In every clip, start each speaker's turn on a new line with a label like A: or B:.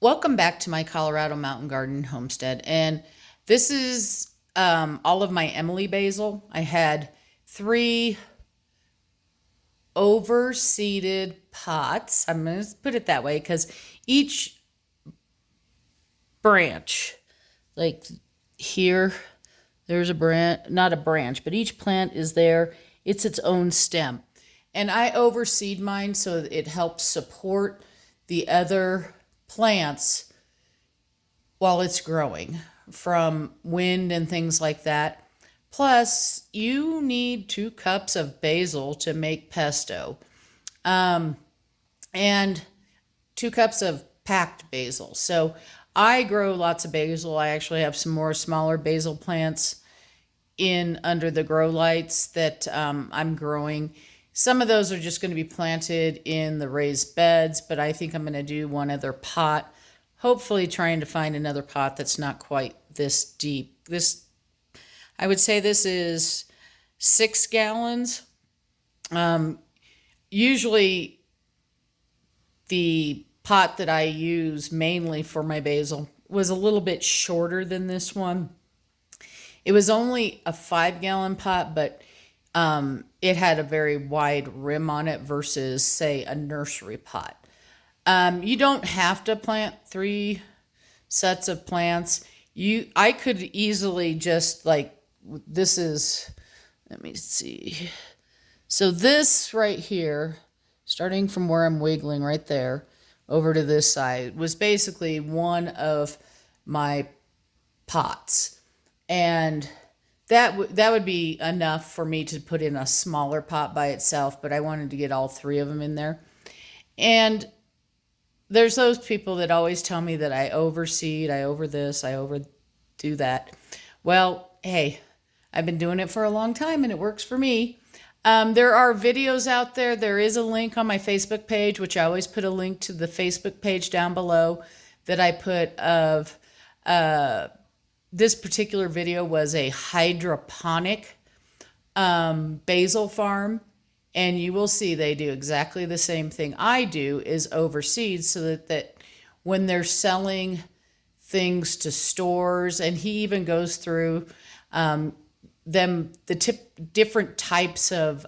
A: Welcome back to my Colorado Mountain Garden homestead. And this is all of my Emily basil. I had 3 overseeded pots. I'm going to put it that way because each branch, like here, there's a branch, not a branch, but each plant is there. It's its own stem. And I overseed mine so it helps support the other plants while it's growing from wind and things like that. Plus, you need 2 cups of basil to make pesto, and 2 cups of packed basil. So I grow lots of basil. I actually have some more smaller basil plants in under the grow lights that I'm growing. Some of those are just going to be planted in the raised beds, but I think I'm going to do one other pot, hopefully trying to find another pot that's not quite this deep. I would say this is 6 gallons. Usually the pot that I use mainly for my basil was a little bit shorter than this one. It was only a 5-gallon pot, but it had a very wide rim on it versus, say, a nursery pot. You don't have to plant 3 sets of plants. I could easily just this is, let me see. So this right here, starting from where I'm wiggling right there over to this side, was basically one of my pots. And that would be enough for me to put in a smaller pot by itself, but I wanted to get all 3 of them in there. And there's those people that always tell me that I overseed, I over this, I overdo that. Well, hey, I've been doing it for a long time and it works for me. There are videos out there. There is a link on my Facebook page, which I always put a link to the Facebook page down below that I put of this particular video was a hydroponic basil farm. And you will see they do exactly the same thing I do, is overseed, so that when they're selling things to stores, and he even goes through different types of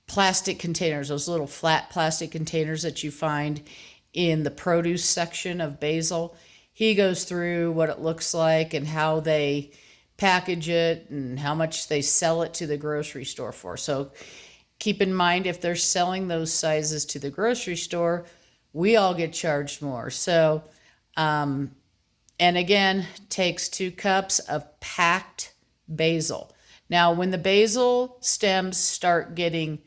A: plastic containers, those little flat plastic containers that you find in the produce section of basil. He goes through what it looks like and how they package it and how much they sell it to the grocery store for. So keep in mind, if they're selling those sizes to the grocery store, we all get charged more. So, and again, takes 2 cups of packed basil. Now, when the basil stems start getting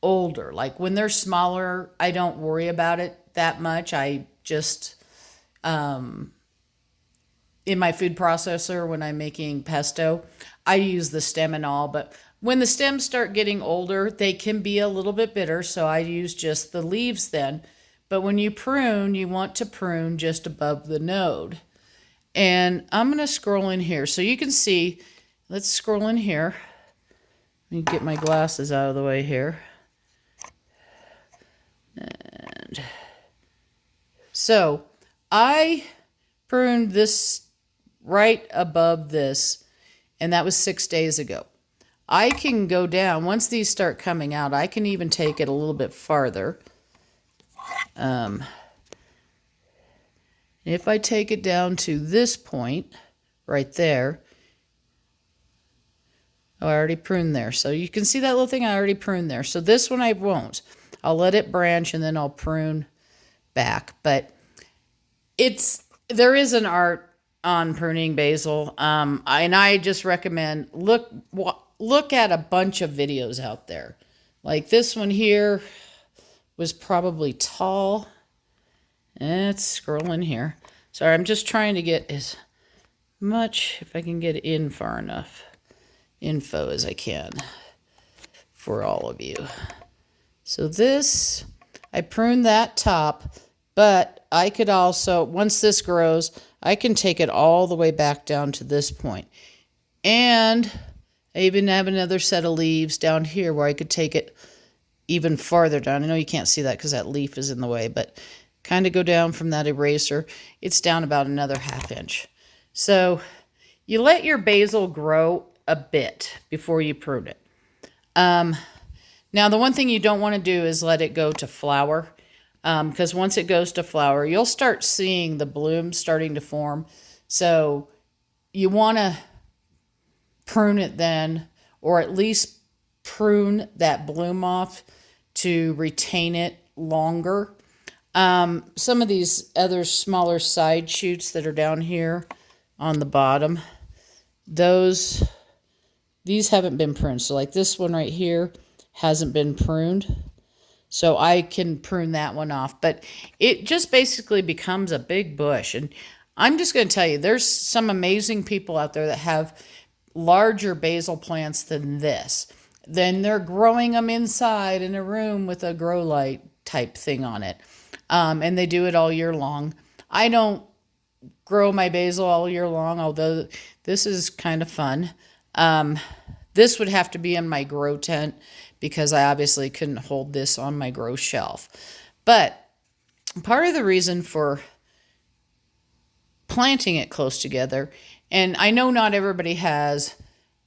A: older, like when they're smaller, I don't worry about it that much. I just, in my food processor, when I'm making pesto, I use the stem and all, but when the stems start getting older, they can be a little bit bitter, so I use just the leaves then. But when you prune, you want to prune just above the node. And I'm going to scroll in here so you can see. Let's scroll in here. Let me get my glasses out of the way here. And so I pruned this right above this, and that was 6 days ago. I can go down, once these start coming out, I can even take it a little bit farther. If I take it down to this point, right there, oh, I already pruned there. So you can see that little thing I already pruned there. So this one I won't. I'll let it branch and then I'll prune back. But there is an art on pruning basil. And I just recommend, look at a bunch of videos out there. Like this one here was probably tall. Let's scroll in here. Sorry, I'm just trying to get as much, if I can get in far enough, info as I can for all of you. So this, I pruned that top, but I could also, once this grows, I can take it all the way back down to this point. And I even have another set of leaves down here where I could take it even farther down. I know you can't see that because that leaf is in the way, but kind of go down from that eraser. It's down about another 1/2 inch. So you let your basil grow a bit before you prune it. Now, the one thing you don't want to do is let it go to flower, because once it goes to flower, you'll start seeing the blooms starting to form. So you want to prune it then, or at least prune that bloom off to retain it longer. Some of these other smaller side shoots that are down here on the bottom, these haven't been pruned. So like this one right here hasn't been pruned. So I can prune that one off. But it just basically becomes a big bush. And I'm just going to tell you, there's some amazing people out there that have larger basil plants than this. Then they're growing them inside in a room with a grow light type thing on it. And they do it all year long. I don't grow my basil all year long, although this is kind of fun. This would have to be in my grow tent because I obviously couldn't hold this on my grow shelf. But part of the reason for planting it close together, and I know not everybody has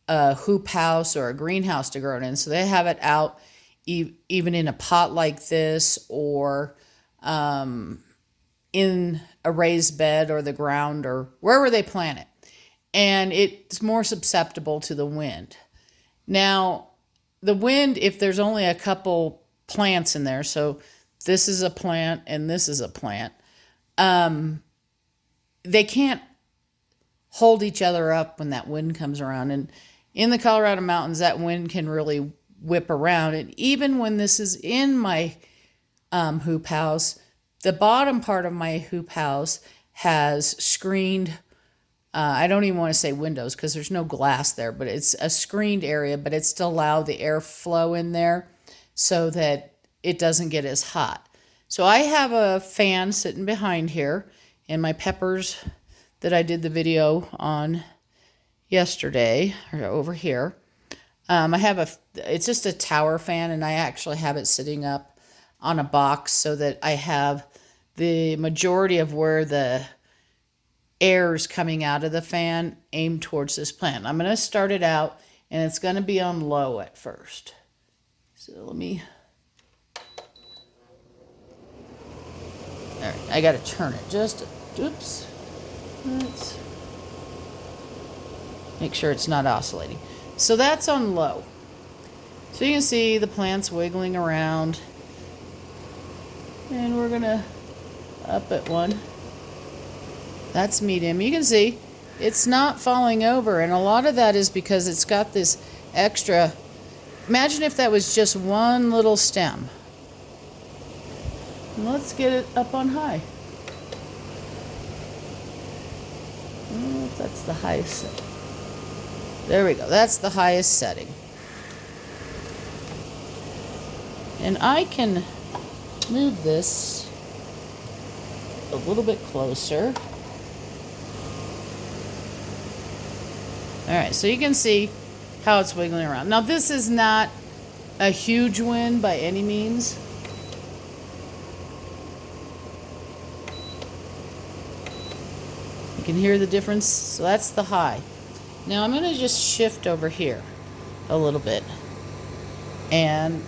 A: a hoop house or a greenhouse to grow it in, so they have it out even in a pot like this, or in a raised bed or the ground or wherever they plant it. And it's more susceptible to the wind. Now, the wind, if there's only a couple plants in there, so this is a plant and this is a plant, they can't hold each other up when that wind comes around. And in the Colorado mountains, that wind can really whip around. And even when this is in my hoop house, the bottom part of my hoop house has screened, I don't even want to say windows because there's no glass there, but it's a screened area, but it still allows the airflow in there so that it doesn't get as hot. So I have a fan sitting behind here, and my peppers that I did the video on yesterday are over here. I have it's just a tower fan, and I actually have it sitting up on a box so that I have the majority of where the air is coming out of the fan aimed towards this plant. I'm going to start it out, and it's going to be on low at first. So let me, all right, I got to turn it just, oops. Let's make sure it's not oscillating. So that's on low. So you can see the plant's wiggling around. And we're going to up at one. That's medium. You can see it's not falling over. And a lot of that is because it's got this extra. Imagine if that was just one little stem. And let's get it up on high. I don't know if that's the highest setting. There we go. That's the highest setting. And I can move this a little bit closer. All right, so you can see how it's wiggling around. Now, this is not a huge wind by any means. You can hear the difference. So that's the high. Now I'm going to just shift over here a little bit. And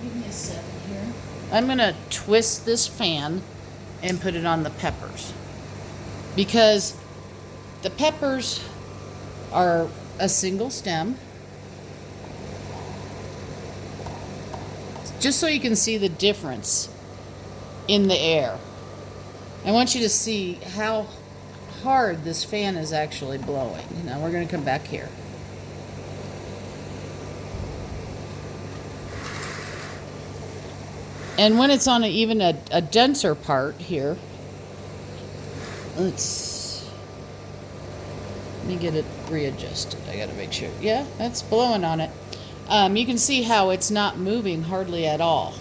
A: give me a second here. I'm going to twist this fan and put it on the peppers. Because the peppers are a single stem. Just so you can see the difference in the air. I want you to see how hard this fan is actually blowing. Now we're going to come back here. And when it's on even a denser part here, let me get it readjusted. I got to make sure. Yeah, that's blowing on it. You can see how it's not moving hardly at all.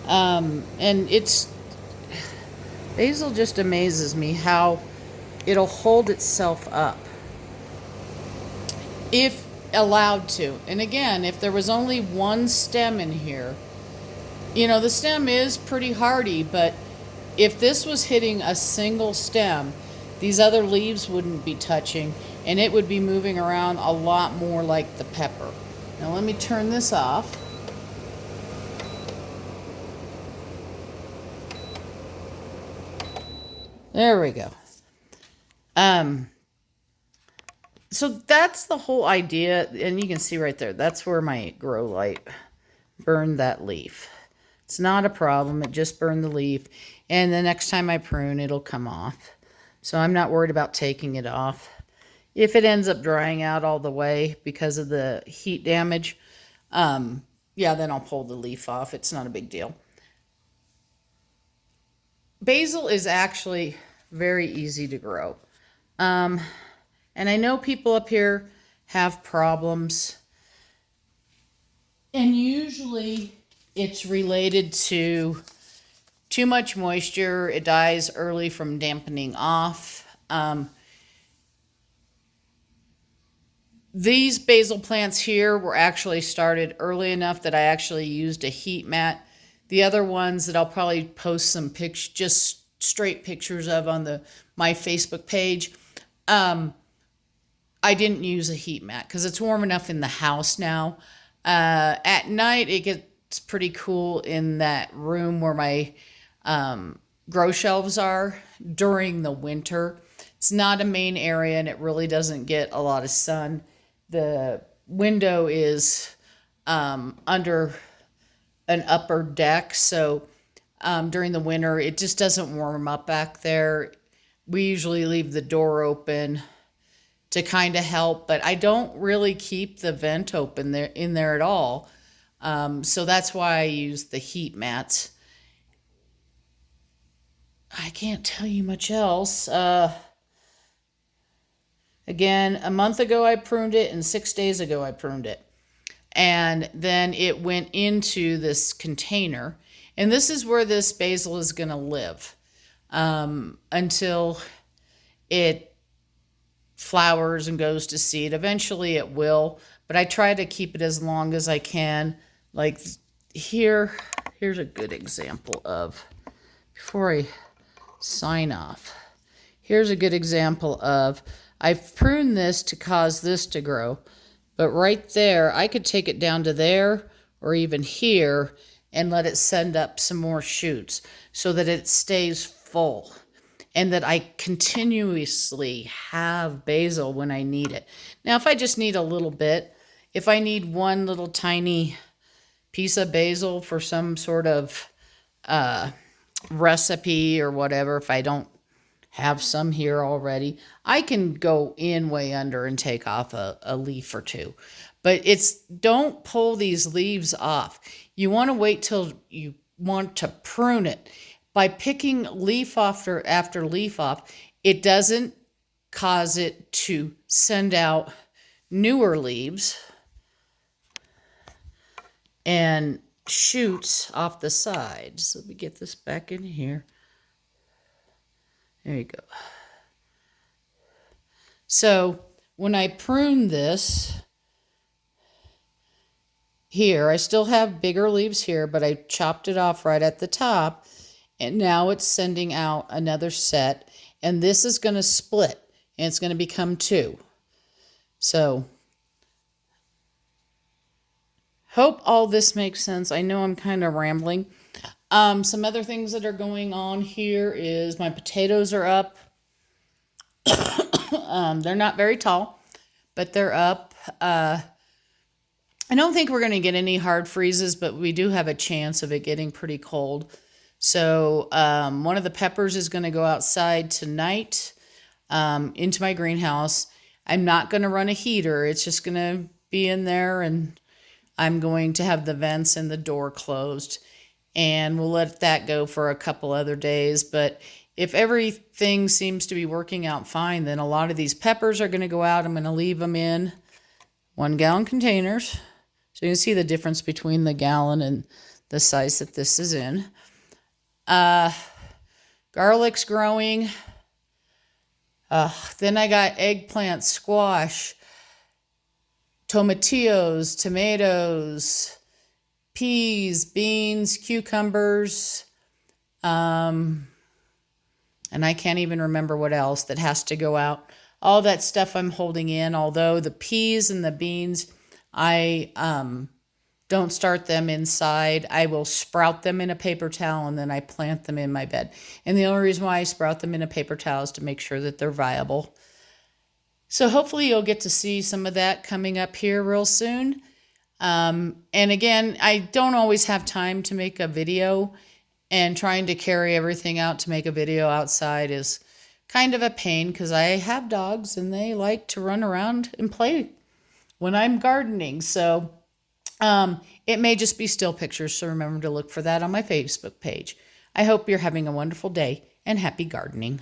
A: And basil just amazes me how it'll hold itself up if allowed to. And again, if there was only one stem in here, you know, the stem is pretty hardy, but If this was hitting a single stem, these other leaves wouldn't be touching and it would be moving around a lot more like the pepper. Now let me turn this off. There we go. So that's the whole idea, and you can see right there, that's where my grow light burned that leaf. It's not a problem, it just burned the leaf, and the next time I prune, it'll come off. So I'm not worried about taking it off. If it ends up drying out all the way because of the heat damage, yeah, then I'll pull the leaf off. It's not a big deal. Basil is actually very easy to grow. And I know people up here have problems. And usually it's related to too much moisture. It dies early from dampening off. These basil plants here were actually started early enough that I actually used a heat mat. The other ones that I'll probably post some pictures, just straight pictures of on my Facebook page. I didn't use a heat mat because it's warm enough in the house now. At night, it gets pretty cool in that room where my grow shelves are during the winter. It's not a main area and it really doesn't get a lot of sun. The window is under an upper deck, so during the winter, it just doesn't warm up back there. We usually leave the door open to kind of help, but I don't really keep the vent open there in there at all. So that's why I use the heat mats. I can't tell you much else. Again, a month ago I pruned it, and 6 days ago I pruned it. And then it went into this container. And this is where this basil is going to live until it flowers and goes to seed. Eventually it will, but I try to keep it as long as I can. Like here's a good example of, before I sign off, here's a good example of, I've pruned this to cause this to grow, but right there, I could take it down to there or even here and let it send up some more shoots so that it stays full and that I continuously have basil when I need it. Now, if I just need a little bit, if I need one little tiny piece of basil for some sort of recipe or whatever, if I don't have some here already, I can go in way under and take off a leaf or two. But don't pull these leaves off. You want to wait till you want to prune it. By picking leaf after leaf off, it doesn't cause it to send out newer leaves and shoots off the sides. Let me get this back in here. There you go. So when I prune this here, I still have bigger leaves here, but I chopped it off right at the top, and now it's sending out another set, and this is going to split, and it's going to become two. So hope all this makes sense. I know I'm kind of rambling. Some other things that are going on here is my potatoes are up. They're not very tall, but they're up. I don't think we're going to get any hard freezes, but we do have a chance of it getting pretty cold. So one of the peppers is going to go outside tonight into my greenhouse. I'm not going to run a heater. It's just going to be in there, and I'm going to have the vents and the door closed. And we'll let that go for a couple other days. But if everything seems to be working out fine, then a lot of these peppers are going to go out. I'm going to leave them in 1 gallon containers. So you can see the difference between the gallon and the size that this is in. Garlic's growing. Then I got eggplant, squash, tomatillos, tomatoes, peas, beans, cucumbers, and I can't even remember what else that has to go out. All that stuff I'm holding in, although the peas and the beans, I don't start them inside. I will sprout them in a paper towel and then I plant them in my bed. And the only reason why I sprout them in a paper towel is to make sure that they're viable. So hopefully you'll get to see some of that coming up here real soon. And again, I don't always have time to make a video, and trying to carry everything out to make a video outside is kind of a pain because I have dogs and they like to run around and play when I'm gardening. So it may just be still pictures, so remember to look for that on my Facebook page. I hope you're having a wonderful day and happy gardening.